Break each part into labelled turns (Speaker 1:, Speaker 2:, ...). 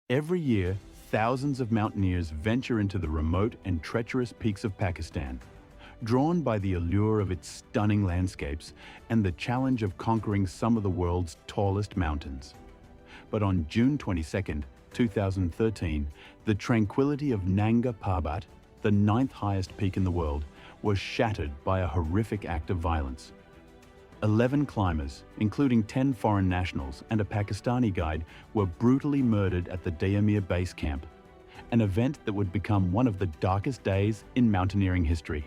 Speaker 1: Every year, thousands of mountaineers venture into the remote and treacherous peaks of Pakistan, drawn by the allure of its stunning landscapes and the challenge of conquering some of the world's tallest mountains. But on June 22, 2013, the tranquility of Nanga Parbat, the ninth highest peak in the world, was shattered by a horrific act of violence. 11 climbers, including 10 foreign nationals and a Pakistani guide, were brutally murdered at the Dayamir base camp, an event that would become one of the darkest days in mountaineering history.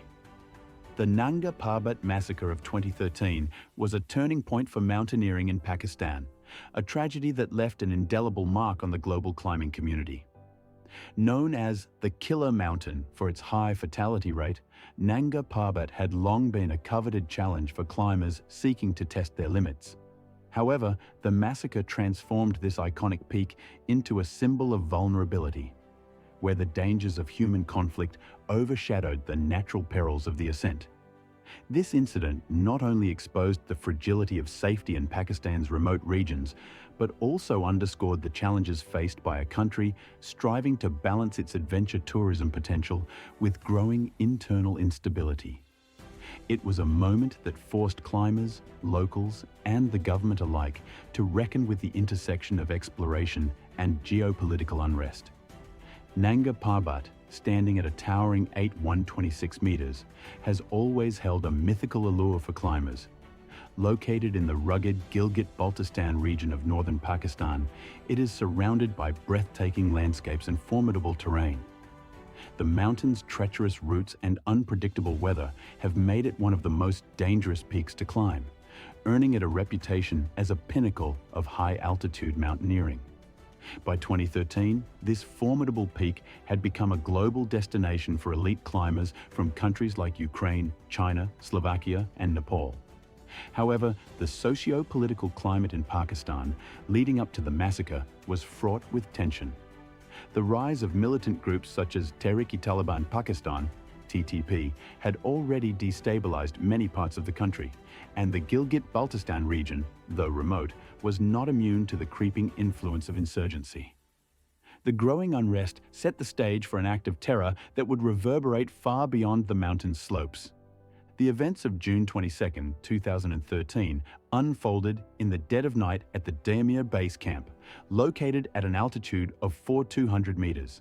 Speaker 1: The Nanga Parbat massacre of 2013 was a turning point for mountaineering in Pakistan, a tragedy that left an indelible mark on the global climbing community. Known as the Killer Mountain for its high fatality rate, Nanga Parbat had long been a coveted challenge for climbers seeking to test their limits. However, the massacre transformed this iconic peak into a symbol of vulnerability, where the dangers of human conflict overshadowed the natural perils of the ascent. This incident not only exposed the fragility of safety in Pakistan's remote regions, but also underscored the challenges faced by a country striving to balance its adventure tourism potential with growing internal instability. It was a moment that forced climbers, locals, and the government alike to reckon with the intersection of exploration and geopolitical unrest. Nanga Parbat, standing at a towering 8,126 meters, has always held a mythical allure for climbers. Located in the rugged Gilgit-Baltistan region of northern Pakistan, it is surrounded by breathtaking landscapes and formidable terrain. The mountain's treacherous routes and unpredictable weather have made it one of the most dangerous peaks to climb, earning it a reputation as a pinnacle of high-altitude mountaineering. By 2013, this formidable peak had become a global destination for elite climbers from countries like Ukraine, China, Slovakia, and Nepal. However, the socio-political climate in Pakistan leading up to the massacre was fraught with tension. The rise of militant groups such as Tehrik-i-Taliban Pakistan, TTP, had already destabilized many parts of the country, and the Gilgit-Baltistan region, though remote, was not immune to the creeping influence of insurgency. The growing unrest set the stage for an act of terror that would reverberate far beyond the mountain's slopes. The events of June 22, 2013 unfolded in the dead of night at the Dayamir base camp, located at an altitude of 4,200 meters.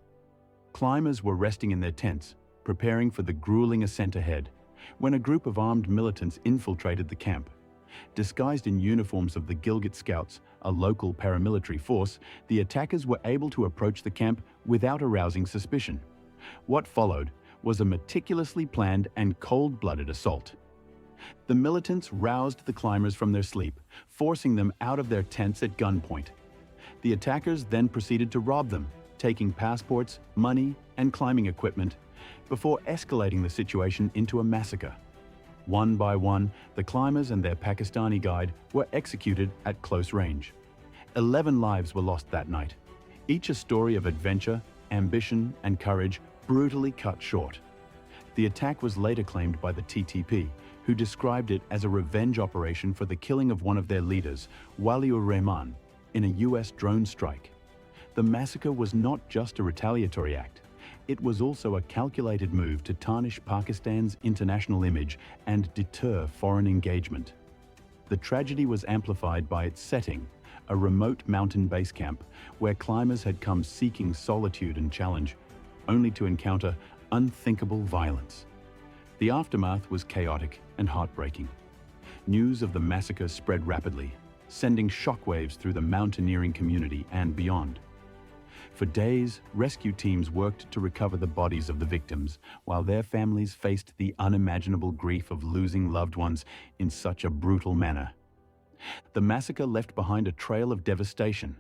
Speaker 1: Climbers were resting in their tents, preparing for the grueling ascent ahead, when a group of armed militants infiltrated the camp. Disguised in uniforms of the Gilgit Scouts, a local paramilitary force, the attackers were able to approach the camp without arousing suspicion. What followed was a meticulously planned and cold-blooded assault. The militants roused the climbers from their sleep, forcing them out of their tents at gunpoint. The attackers then proceeded to rob them, taking passports, money, and climbing equipment, before escalating the situation into a massacre. One by one, the climbers and their Pakistani guide were executed at close range. 11 lives were lost that night, each a story of adventure, ambition, and courage brutally cut short. The attack was later claimed by the TTP, who described it as a revenge operation for the killing of one of their leaders, Waliur Rahman, in a US drone strike. The massacre was not just a retaliatory act. It was also a calculated move to tarnish Pakistan's international image and deter foreign engagement. The tragedy was amplified by its setting, a remote mountain base camp where climbers had come seeking solitude and challenge, only to encounter unthinkable violence. The aftermath was chaotic and heartbreaking. News of the massacre spread rapidly, sending shockwaves through the mountaineering community and beyond. For days, rescue teams worked to recover the bodies of the victims, while their families faced the unimaginable grief of losing loved ones in such a brutal manner. The massacre left behind a trail of devastation,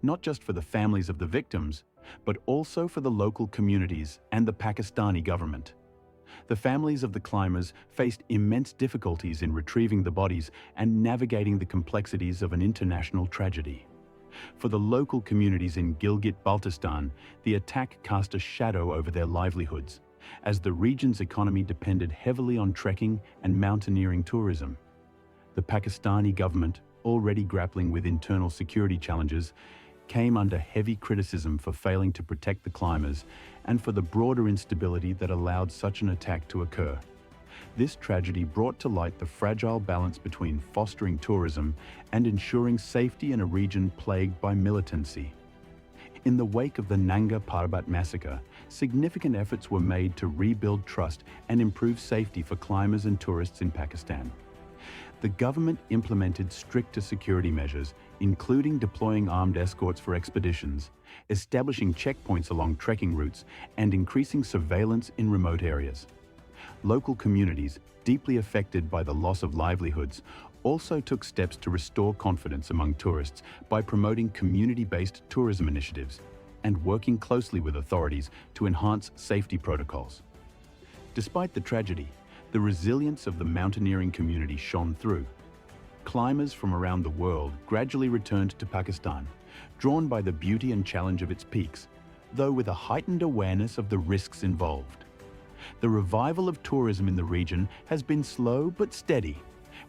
Speaker 1: not just for the families of the victims, but also for the local communities and the Pakistani government. The families of the climbers faced immense difficulties in retrieving the bodies and navigating the complexities of an international tragedy. For the local communities in Gilgit-Baltistan, the attack cast a shadow over their livelihoods, as the region's economy depended heavily on trekking and mountaineering tourism. The Pakistani government, already grappling with internal security challenges, came under heavy criticism for failing to protect the climbers and for the broader instability that allowed such an attack to occur. This tragedy brought to light the fragile balance between fostering tourism and ensuring safety in a region plagued by militancy. In the wake of the Nanga Parbat massacre, significant efforts were made to rebuild trust and improve safety for climbers and tourists in Pakistan. The government implemented stricter security measures, including deploying armed escorts for expeditions, establishing checkpoints along trekking routes, and increasing surveillance in remote areas. Local communities, deeply affected by the loss of livelihoods, also took steps to restore confidence among tourists by promoting community-based tourism initiatives and working closely with authorities to enhance safety protocols. Despite the tragedy, the resilience of the mountaineering community shone through. Climbers from around the world gradually returned to Pakistan, drawn by the beauty and challenge of its peaks, though with a heightened awareness of the risks involved. The revival of tourism in the region has been slow but steady,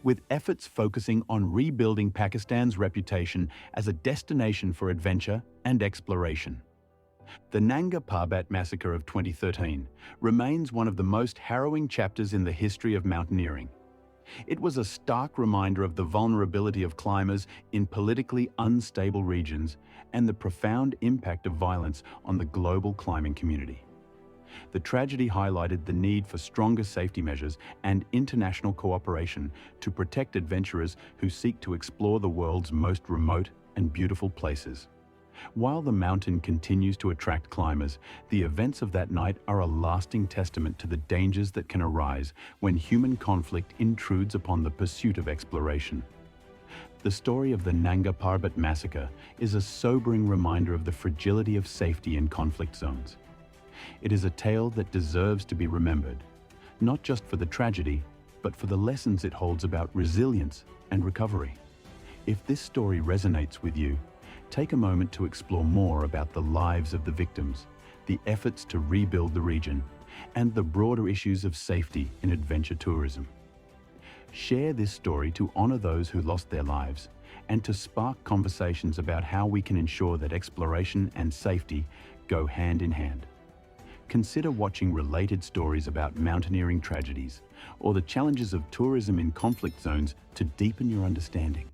Speaker 1: with efforts focusing on rebuilding Pakistan's reputation as a destination for adventure and exploration. The Nanga Parbat massacre of 2013 remains one of the most harrowing chapters in the history of mountaineering. It was a stark reminder of the vulnerability of climbers in politically unstable regions and the profound impact of violence on the global climbing community. The tragedy highlighted the need for stronger safety measures and international cooperation to protect adventurers who seek to explore the world's most remote and beautiful places. While the mountain continues to attract climbers, the events of that night are a lasting testament to the dangers that can arise when human conflict intrudes upon the pursuit of exploration. The story of the Nanga Parbat massacre is a sobering reminder of the fragility of safety in conflict zones. It is a tale that deserves to be remembered, not just for the tragedy, but for the lessons it holds about resilience and recovery. If this story resonates with you, take a moment to explore more about the lives of the victims, the efforts to rebuild the region, and the broader issues of safety in adventure tourism. Share this story to honor those who lost their lives and to spark conversations about how we can ensure that exploration and safety go hand in hand. Consider watching related stories about mountaineering tragedies or the challenges of tourism in conflict zones to deepen your understanding.